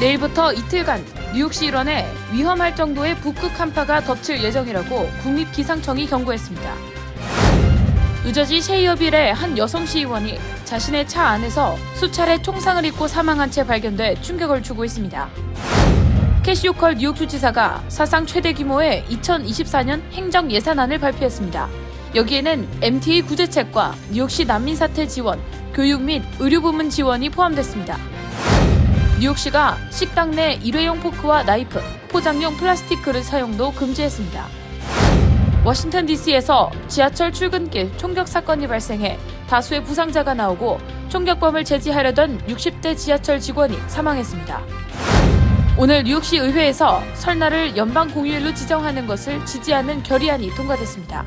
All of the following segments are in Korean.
내일부터 이틀간 뉴욕시 일원에 위험할 정도의 북극 한파가 덮칠 예정이라고 국립기상청이 경고했습니다. 뉴저지 셰이어빌의 한 여성 시의원이 자신의 차 안에서 수차례 총상을 입고 사망한 채 발견돼 충격을 주고 있습니다. 캐시 호컬 뉴욕주지사가 사상 최대 규모의 2024년 행정 예산안을 발표했습니다. 여기에는 MTA 구제책과 뉴욕시 난민 사태 지원, 교육 및 의료 부문 지원이 포함됐습니다. 뉴욕시가 식당 내 일회용 포크와 나이프, 포장용 플라스틱 그릇 사용도 금지했습니다. 워싱턴 DC에서 지하철 출근길 총격 사건이 발생해 다수의 부상자가 나오고 총격범을 제지하려던 60대 지하철 직원이 사망했습니다. 오늘 뉴욕시 의회에서 설날을 연방 공휴일로 지정하는 것을 지지하는 결의안이 통과됐습니다.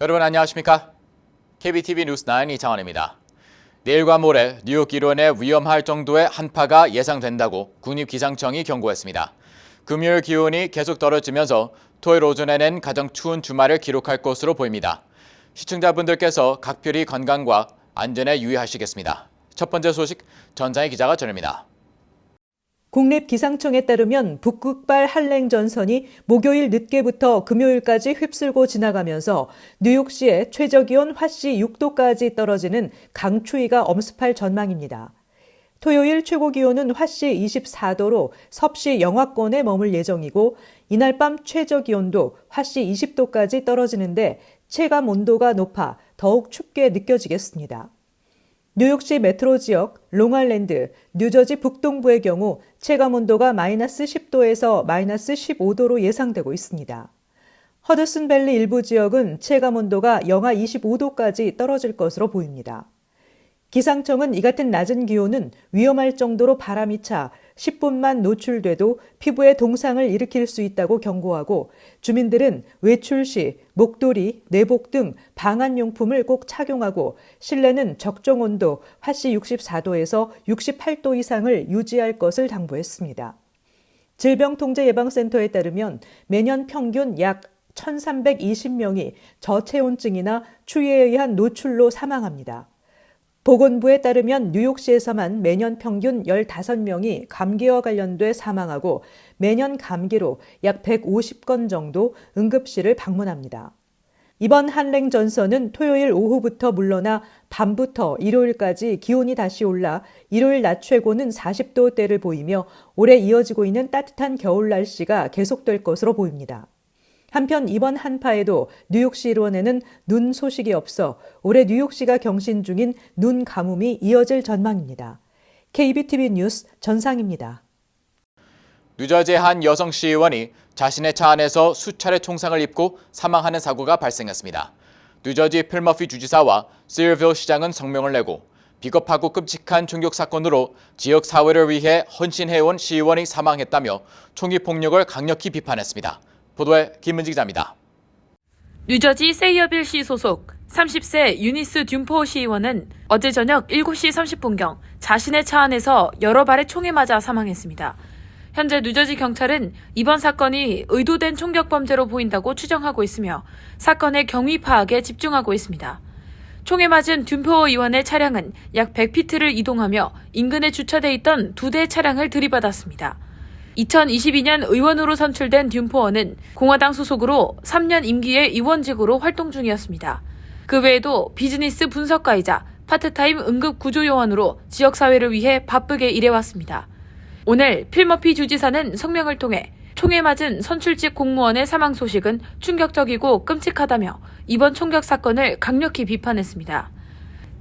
여러분 안녕하십니까? KBTV 뉴스9 이창원입니다. 내일과 모레 뉴욕 일원에 위험할 정도의 한파가 예상된다고 국립기상청이 경고했습니다. 금요일 기온이 계속 떨어지면서 토요일 오전에는 가장 추운 주말을 기록할 것으로 보입니다. 시청자분들께서 각별히 건강과 안전에 유의하시겠습니다. 첫 번째 소식 전장희 기자가 전합니다. 국립기상청에 따르면 북극발 한랭 전선이 목요일 늦게부터 금요일까지 휩쓸고 지나가면서 뉴욕시의 최저기온 화씨 6도까지 떨어지는 강추위가 엄습할 전망입니다. 토요일 최고기온은 화씨 24도로 섭씨 영하권에 머물 예정이고 이날 밤 최저기온도 화씨 20도까지 떨어지는데 체감 온도가 높아 더욱 춥게 느껴지겠습니다. 뉴욕시 메트로 지역, 롱아일랜드, 뉴저지 북동부의 경우 체감온도가 마이너스 10도에서 마이너스 15도로 예상되고 있습니다. 허드슨밸리 일부 지역은 체감온도가 영하 25도까지 떨어질 것으로 보입니다. 기상청은 이 같은 낮은 기온은 위험할 정도로 바람이 차 10분만 노출돼도 피부에 동상을 일으킬 수 있다고 경고하고 주민들은 외출 시 목도리, 내복 등 방한용품을 꼭 착용하고 실내는 적정 온도 화씨 64도에서 68도 이상을 유지할 것을 당부했습니다. 질병통제예방센터에 따르면 매년 평균 약 1,320명이 저체온증이나 추위에 의한 노출로 사망합니다. 보건부에 따르면 뉴욕시에서만 매년 평균 15명이 감기와 관련돼 사망하고 매년 감기로 약 150건 정도 응급실을 방문합니다. 이번 한랭 전선은 토요일 오후부터 물러나 밤부터 일요일까지 기온이 다시 올라 일요일 낮 최고는 40도대를 보이며 올해 이어지고 있는 따뜻한 겨울 날씨가 계속될 것으로 보입니다. 한편 이번 한파에도 뉴욕시 일원에는 눈 소식이 없어 올해 뉴욕시가 경신 중인 눈 가뭄이 이어질 전망입니다. KBTV 뉴스 전상입니다. 뉴저지의 한 여성 시의원이 자신의 차 안에서 수차례 총상을 입고 사망하는 사고가 발생했습니다. 뉴저지 필머피 주지사와 시어빌 시장은 성명을 내고 비겁하고 끔찍한 총격 사건으로 지역 사회를 위해 헌신해온 시의원이 사망했다며 총기 폭력을 강력히 비판했습니다. 보도에 김은지 기자입니다. 뉴저지 세이어빌시 소속 30세 유니스 듀포 시의원은 어제 저녁 7시 30분경 자신의 차 안에서 여러 발의 총에 맞아 사망했습니다. 현재 뉴저지 경찰은 이번 사건이 의도된 총격 범죄로 보인다고 추정하고 있으며 사건의 경위 파악에 집중하고 있습니다. 총에 맞은 듀포 의원의 차량은 약 100피트를 이동하며 인근에 주차돼 있던 2대의 차량을 들이받았습니다. 2022년 의원으로 선출된 듀포어는 공화당 소속으로 3년 임기의 의원직으로 활동 중이었습니다. 그 외에도 비즈니스 분석가이자 파트타임 응급구조요원으로 지역사회를 위해 바쁘게 일해왔습니다. 오늘 필머피 주지사는 성명을 통해 총에 맞은 선출직 공무원의 사망 소식은 충격적이고 끔찍하다며 이번 총격 사건을 강력히 비판했습니다.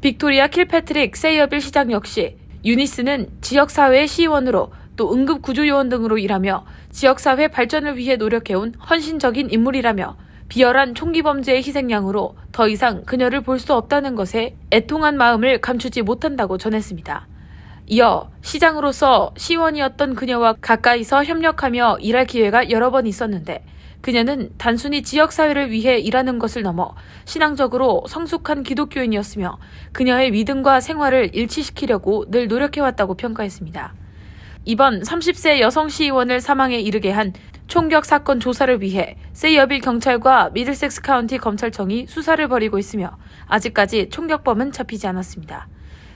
빅토리아 킬패트릭 세이어빌 시장 역시 유니스는 지역사회의 시의원으로 또 응급구조요원 등으로 일하며 지역사회 발전을 위해 노력해온 헌신적인 인물이라며 비열한 총기 범죄의 희생양으로 더 이상 그녀를 볼 수 없다는 것에 애통한 마음을 감추지 못한다고 전했습니다. 이어 시장으로서 시원이었던 그녀와 가까이서 협력하며 일할 기회가 여러 번 있었는데 그녀는 단순히 지역사회를 위해 일하는 것을 넘어 신앙적으로 성숙한 기독교인이었으며 그녀의 믿음과 생활을 일치시키려고 늘 노력해왔다고 평가했습니다. 이번 30세 여성 시의원을 사망에 이르게 한 총격 사건 조사를 위해 세이어빌 경찰과 미들섹스 카운티 검찰청이 수사를 벌이고 있으며 아직까지 총격범은 잡히지 않았습니다.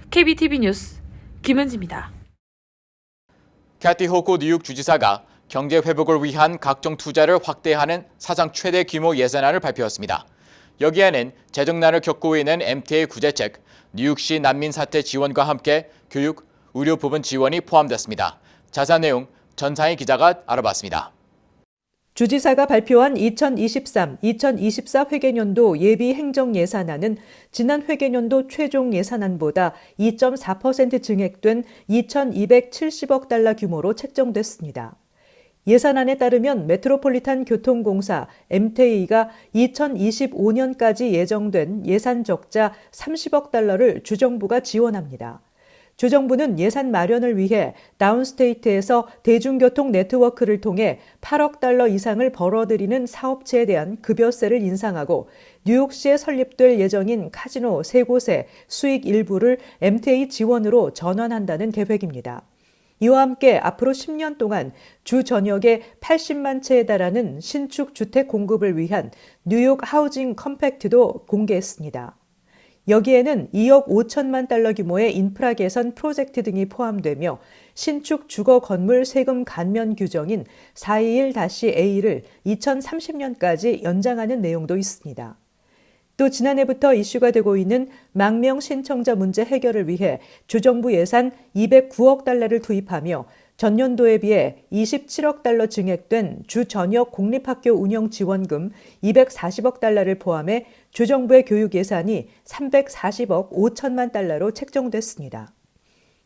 KBTV 뉴스 김은지입니다. 캐티 호코 뉴욕 주지사가 경제 회복을 위한 각종 투자를 확대하는 사상 최대 규모 예산안을 발표했습니다. 여기에는 재정난을 겪고 있는 MTA 구제책, 뉴욕시 난민 사태 지원과 함께 교육, 의료 부분 지원이 포함됐습니다. 자세한 내용 전상희 기자가 알아봤습니다. 주지사가 발표한 2023-2024 회계년도 예비 행정 예산안은 지난 회계년도 최종 예산안보다 2.4% 증액된 2,270억 달러 규모로 책정됐습니다. 예산안에 따르면 메트로폴리탄 교통공사 MTA가 2025년까지 예정된 예산 적자 30억 달러를 주정부가 지원합니다. 주정부는 예산 마련을 위해 다운스테이트에서 대중교통 네트워크를 통해 8억 달러 이상을 벌어들이는 사업체에 대한 급여세를 인상하고 뉴욕시에 설립될 예정인 카지노 3곳의 수익 일부를 MTA 지원으로 전환한다는 계획입니다. 이와 함께 앞으로 10년 동안 주 전역에 80만 채에 달하는 신축 주택 공급을 위한 뉴욕 하우징 컴팩트도 공개했습니다. 여기에는 2억 5천만 달러 규모의 인프라 개선 프로젝트 등이 포함되며 신축 주거 건물 세금 감면 규정인 421-A를 2030년까지 연장하는 내용도 있습니다. 또 지난해부터 이슈가 되고 있는 망명 신청자 문제 해결을 위해 주정부 예산 209억 달러를 투입하며 전년도에 비해 27억 달러 증액된 주 전역 공립학교 운영 지원금 240억 달러를 포함해 주정부의 교육 예산이 340억 5천만 달러로 책정됐습니다.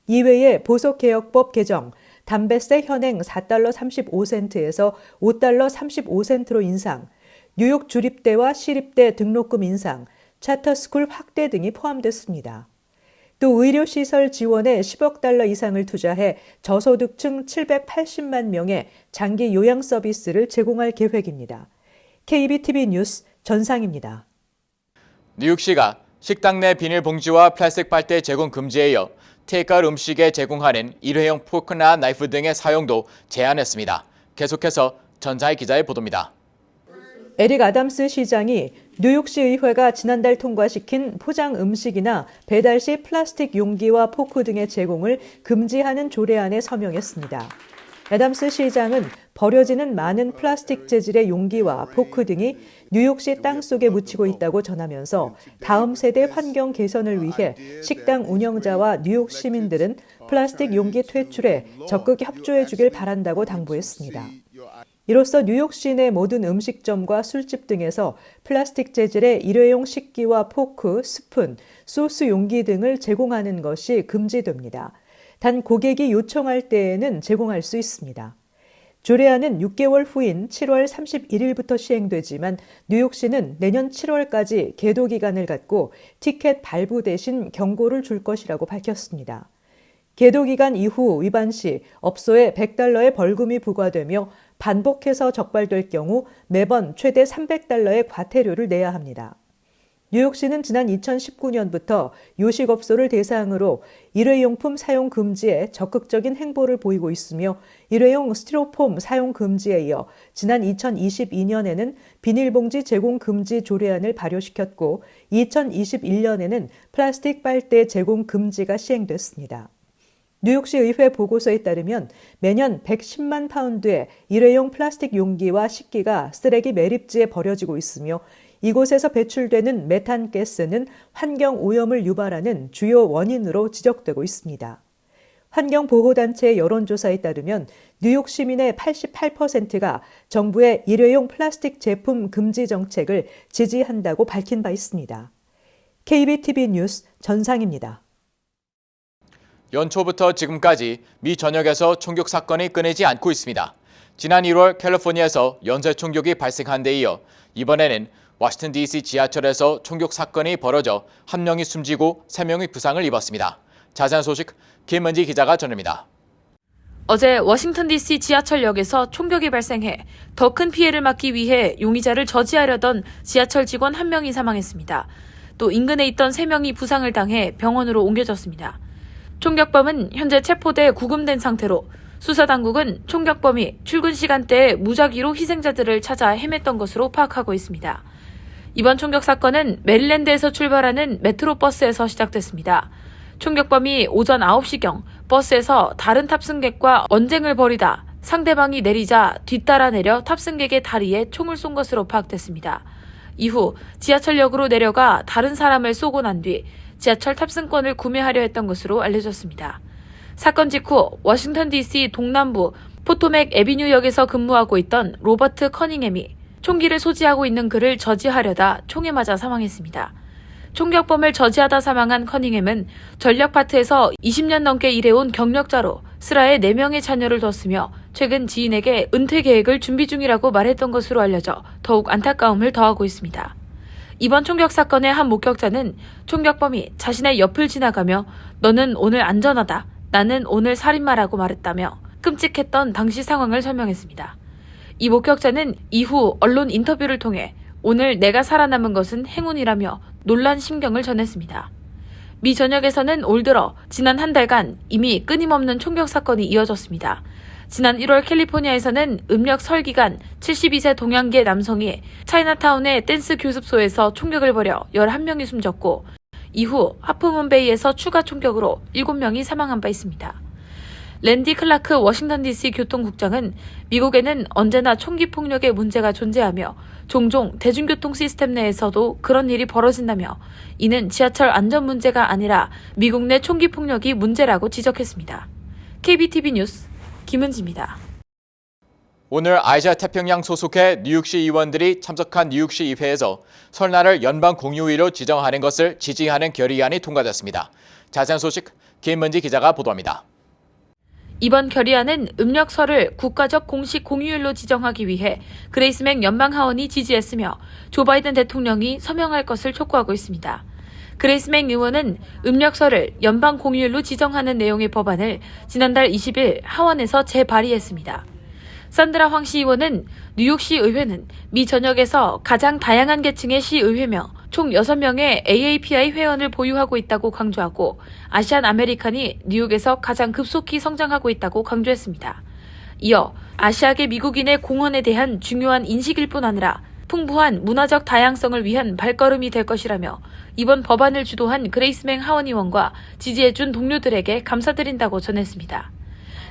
이외에 보석개혁법 개정, 담배세 현행 4달러 35센트에서 5달러 35센트로 인상, 뉴욕 주립대와 시립대 등록금 인상, 차터스쿨 확대 등이 포함됐습니다. 또 의료시설 지원에 10억 달러 이상을 투자해 저소득층 780만 명의 장기 요양 서비스를 제공할 계획입니다. KBTV 뉴스 전상입니다. 뉴욕시가 식당 내 비닐봉지와 플라스틱 빨대 제공 금지에 이어 테이크아웃 음식에 제공하는 일회용 포크나 나이프 등의 사용도 제한했습니다. 계속해서 전상희 기자의 보도입니다. 에릭 아담스 시장이 뉴욕시 의회가 지난달 통과시킨 포장 음식이나 배달 시 플라스틱 용기와 포크 등의 제공을 금지하는 조례안에 서명했습니다. 아담스 시장은 버려지는 많은 플라스틱 재질의 용기와 포크 등이 뉴욕시 땅속에 묻히고 있다고 전하면서 다음 세대 환경 개선을 위해 식당 운영자와 뉴욕 시민들은 플라스틱 용기 퇴출에 적극 협조해 주길 바란다고 당부했습니다. 이로써 뉴욕 시내 모든 음식점과 술집 등에서 플라스틱 재질의 일회용 식기와 포크, 스푼, 소스 용기 등을 제공하는 것이 금지됩니다. 단 고객이 요청할 때에는 제공할 수 있습니다. 조례안은 6개월 후인 7월 31일부터 시행되지만 뉴욕시는 내년 7월까지 계도 기간을 갖고 티켓 발부 대신 경고를 줄 것이라고 밝혔습니다. 계도 기간 이후 위반 시 업소에 $100의 벌금이 부과되며 반복해서 적발될 경우 매번 최대 $300의 과태료를 내야 합니다. 뉴욕시는 지난 2019년부터 요식업소를 대상으로 일회용품 사용 금지에 적극적인 행보를 보이고 있으며 일회용 스티로폼 사용 금지에 이어 지난 2022년에는 비닐봉지 제공 금지 조례안을 발효시켰고 2021년에는 플라스틱 빨대 제공 금지가 시행됐습니다. 뉴욕시 의회 보고서에 따르면 매년 110만 파운드의 일회용 플라스틱 용기와 식기가 쓰레기 매립지에 버려지고 있으며 이곳에서 배출되는 메탄가스는 환경 오염을 유발하는 주요 원인으로 지적되고 있습니다. 환경보호단체의 여론조사에 따르면 뉴욕 시민의 88%가 정부의 일회용 플라스틱 제품 금지 정책을 지지한다고 밝힌 바 있습니다. KBTV 뉴스 전상입니다. 연초부터 지금까지 미 전역에서 총격 사건이 끊이지 않고 있습니다. 지난 1월 캘리포니아에서 연쇄 총격이 발생한 데 이어 이번에는 워싱턴 DC 지하철에서 총격 사건이 벌어져 1명이 숨지고 3명이 부상을 입었습니다. 자세한 소식 김은지 기자가 전합니다. 어제 워싱턴 DC 지하철역에서 총격이 발생해 더 큰 피해를 막기 위해 용의자를 저지하려던 지하철 직원 1명이 사망했습니다. 또 인근에 있던 3명이 부상을 당해 병원으로 옮겨졌습니다. 총격범은 현재 체포돼 구금된 상태로 수사당국은 총격범이 출근 시간대에 무작위로 희생자들을 찾아 헤맸던 것으로 파악하고 있습니다. 이번 총격 사건은 메릴랜드에서 출발하는 메트로버스에서 시작됐습니다. 총격범이 오전 9시경 버스에서 다른 탑승객과 언쟁을 벌이다 상대방이 내리자 뒤따라 내려 탑승객의 다리에 총을 쏜 것으로 파악됐습니다. 이후 지하철역으로 내려가 다른 사람을 쏘고 난 뒤 지하철 탑승권을 구매하려 했던 것으로 알려졌습니다. 사건 직후 워싱턴 DC 동남부 포토맥 애비뉴역에서 근무하고 있던 로버트 커닝햄이 총기를 소지하고 있는 그를 저지하려다 총에 맞아 사망했습니다. 총격범을 저지하다 사망한 커닝햄은 전력파트에서 20년 넘게 일해온 경력자로 슬하에 4명의 자녀를 뒀으며 최근 지인에게 은퇴 계획을 준비 중이라고 말했던 것으로 알려져 더욱 안타까움을 더하고 있습니다. 이번 총격 사건의 한 목격자는 총격범이 자신의 옆을 지나가며 "너는 오늘 안전하다. 나는 오늘 살인마라고 말했다며 끔찍했던 당시 상황을 설명했습니다. 이 목격자는 이후 언론 인터뷰를 통해 "오늘 내가 살아남은 것은 행운이라며 놀란 심경을 전했습니다. 미 전역에서는 올 들어 지난 한 달간 이미 끊임없는 총격 사건이 이어졌습니다. 지난 1월 캘리포니아에서는 음력 설 기간 72세 동양계 남성이 차이나타운의 댄스 교습소에서 총격을 벌여 11명이 숨졌고 이후 하프문베이에서 추가 총격으로 7명이 사망한 바 있습니다. 랜디 클라크 워싱턴 DC 교통국장은 미국에는 언제나 총기 폭력의 문제가 존재하며 종종 대중교통 시스템 내에서도 그런 일이 벌어진다며 이는 지하철 안전 문제가 아니라 미국 내 총기 폭력이 문제라고 지적했습니다. KBTV 뉴스 김은지입니다. 오늘 아시아 태평양 소속의 뉴욕시 의원들이 참석한 뉴욕시 의회에서 설날을 연방 공휴일로 지정하는 것을 지지하는 결의안이 통과됐습니다. 자세한 소식 김은지 기자가 보도합니다. 이번 결의안은 음력설을 국가적 공식 공휴일로 지정하기 위해 그레이스 맥 연방하원이 지지했으며 조 바이든 대통령이 서명할 것을 촉구하고 있습니다. 그레이스 맥 의원은 음력설을 연방 공휴일로 지정하는 내용의 법안을 지난달 20일 하원에서 재발의했습니다. 산드라 황 시의원은 뉴욕시 의회는 미 전역에서 가장 다양한 계층의 시의회며 총 6명의 AAPI 회원을 보유하고 있다고 강조하고 아시안 아메리칸이 뉴욕에서 가장 급속히 성장하고 있다고 강조했습니다. 이어 아시아계 미국인의 공헌에 대한 중요한 인식일 뿐 아니라 풍부한 문화적 다양성을 위한 발걸음이 될 것이라며 이번 법안을 주도한 그레이스 맥 하원 의원과 지지해준 동료들에게 감사드린다고 전했습니다.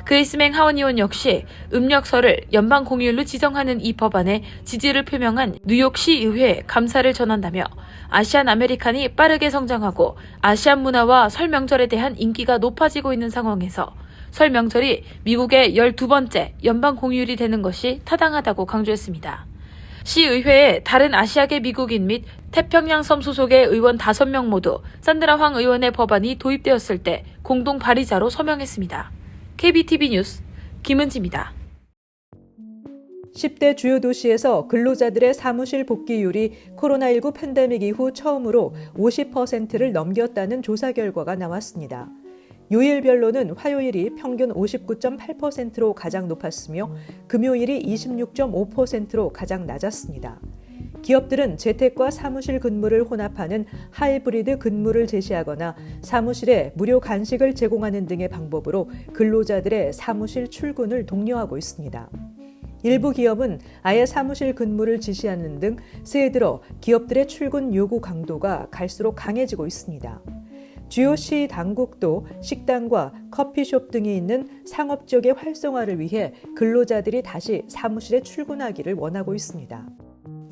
그레이스 맥 하원 의원 역시 음력설을 연방 공휴일로 지정하는 이 법안에 지지를 표명한 뉴욕시 의회에 감사를 전한다며 아시안 아메리칸이 빠르게 성장하고 아시안 문화와 설 명절에 대한 인기가 높아지고 있는 상황에서 설 명절이 미국의 12번째 연방 공휴일이 되는 것이 타당하다고 강조했습니다. 시의회에 다른 아시아계 미국인 및 태평양 섬 소속의 의원 5명 모두 산드라 황 의원의 법안이 도입되었을 때 공동 발의자로 서명했습니다. KBTV 뉴스 김은지입니다. 10대 주요 도시에서 근로자들의 사무실 복귀율이 코로나19 팬데믹 이후 처음으로 50%를 넘겼다는 조사 결과가 나왔습니다. 요일별로는 화요일이 평균 59.8%로 가장 높았으며 금요일이 26.5%로 가장 낮았습니다. 기업들은 재택과 사무실 근무를 혼합하는 하이브리드 근무를 제시하거나 사무실에 무료 간식을 제공하는 등의 방법으로 근로자들의 사무실 출근을 독려하고 있습니다. 일부 기업은 아예 사무실 근무를 지시하는 등 새해 들어 기업들의 출근 요구 강도가 갈수록 강해지고 있습니다. 주요 시 당국도 식당과 커피숍 등이 있는 상업 지역의 활성화를 위해 근로자들이 다시 사무실에 출근하기를 원하고 있습니다.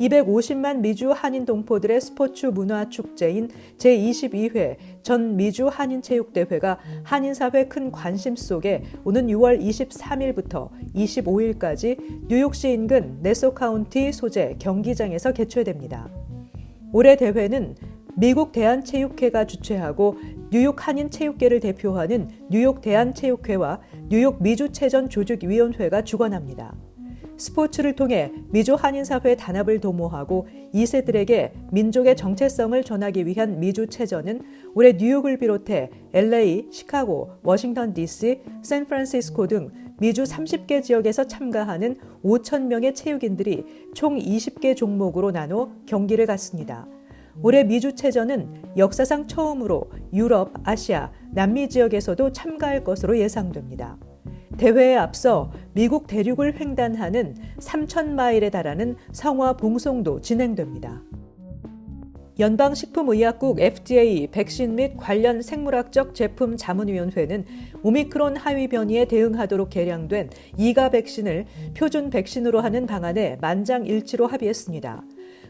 250만 미주 한인 동포들의 스포츠 문화 축제인 제22회 전 미주 한인체육대회가 한인사회 큰 관심 속에 오는 6월 23일부터 25일까지 뉴욕시 인근 네소 카운티 소재 경기장에서 개최됩니다. 올해 대회는 미국 대한체육회가 주최하고 뉴욕 한인체육계를 대표하는 뉴욕 대한체육회와 뉴욕 미주체전 조직위원회가 주관합니다. 스포츠를 통해 미주 한인사회 단합을 도모하고 2세들에게 민족의 정체성을 전하기 위한 미주체전은 올해 뉴욕을 비롯해 LA, 시카고, 워싱턴 DC, 샌프란시스코 등 미주 30개 지역에서 참가하는 5,000명의 체육인들이 총 20개 종목으로 나눠 경기를 갖습니다. 올해 미주체전은 역사상 처음으로 유럽, 아시아, 남미 지역에서도 참가할 것으로 예상됩니다. 대회에 앞서 미국 대륙을 횡단하는 3,000마일에 달하는 성화 봉송도 진행됩니다. 연방식품의약국 FDA 백신 및 관련 생물학적 제품 자문위원회는 오미크론 하위 변이에 대응하도록 개량된 2가 백신을 표준 백신으로 하는 방안에 만장일치로 합의했습니다.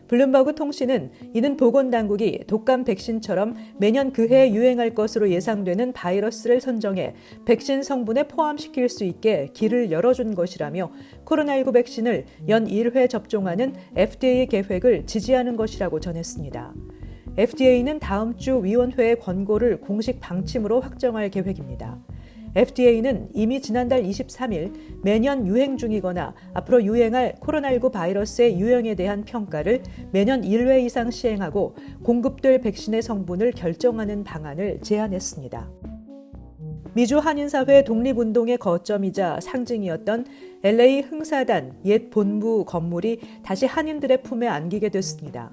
블룸버그 통신은 이는 보건당국이 독감 백신처럼 매년 그해 유행할 것으로 예상되는 바이러스를 선정해 백신 성분에 포함시킬 수 있게 길을 열어준 것이라며 코로나19 백신을 연 1회 접종하는 FDA 계획을 지지하는 것이라고 전했습니다. FDA는 다음 주 위원회의 권고를 공식 방침으로 확정할 계획입니다. FDA는 이미 지난달 23일 매년 유행 중이거나 앞으로 유행할 코로나19 바이러스의 유형에 대한 평가를 매년 1회 이상 시행하고 공급될 백신의 성분을 결정하는 방안을 제안했습니다. 미주 한인사회 독립운동의 거점이자 상징이었던 LA 흥사단 옛 본부 건물이 다시 한인들의 품에 안기게 됐습니다.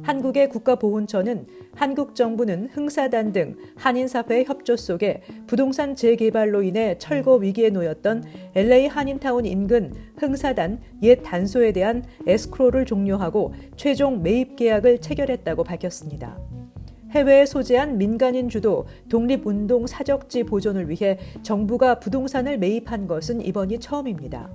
한국의 국가보훈처는 한국 정부는 흥사단 등 한인사회 협조 속에 부동산 재개발로 인해 철거 위기에 놓였던 LA 한인타운 인근 흥사단 옛 단소에 대한 에스크로를 종료하고 최종 매입 계약을 체결했다고 밝혔습니다. 해외에 소재한 민간인 주도 독립운동 사적지 보존을 위해 정부가 부동산을 매입한 것은 이번이 처음입니다.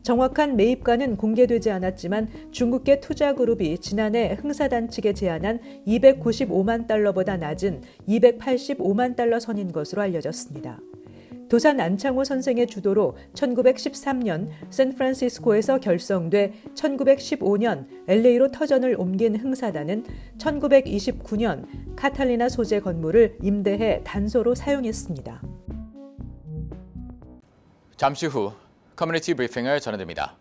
정확한 매입가는 공개되지 않았지만 중국계 투자그룹이 지난해 흥사단 측에 제안한 295만 달러보다 낮은 285만 달러 선인 것으로 알려졌습니다. 도산 안창호 선생의 주도로 1913년 샌프란시스코에서 결성돼 1915년 LA로 터전을 옮긴 흥사단은 1929년 카탈리나 소재 건물을 임대해 단소로 사용했습니다. 잠시 후 커뮤니티 브리핑을 전해드립니다.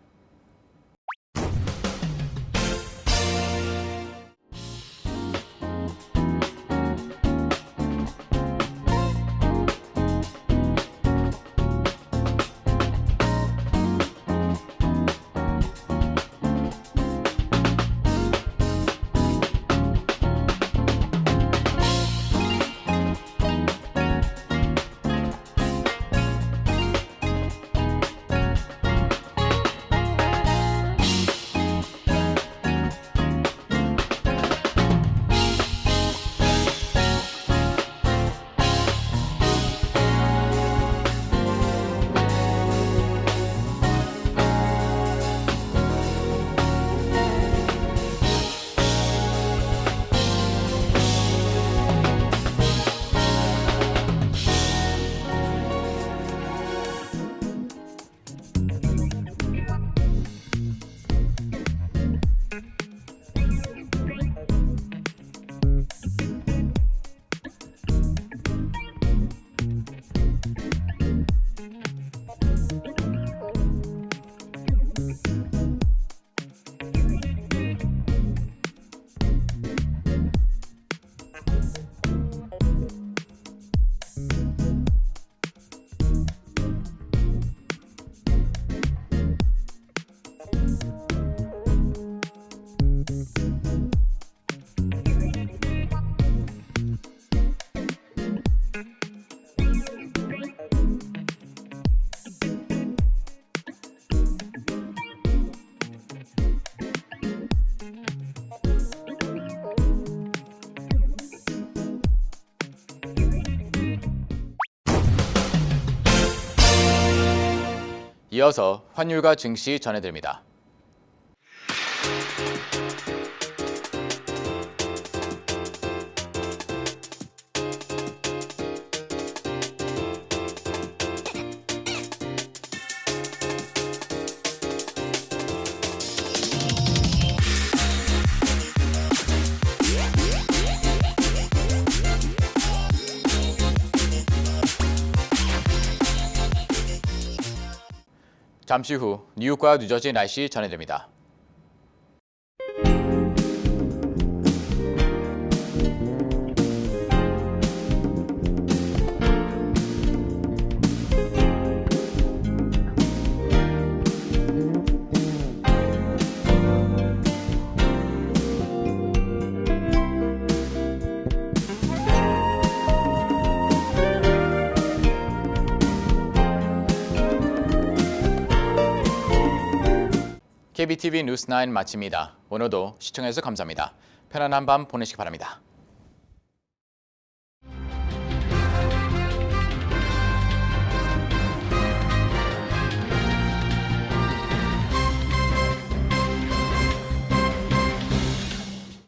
이어서 환율과 증시 전해드립니다. 잠시 후 뉴욕과 뉴저지 날씨 전해드립니다. KBTV 뉴스 9 마칩니다. 오늘도 시청해주셔서 감사합니다. 편안한 밤 보내시기 바랍니다.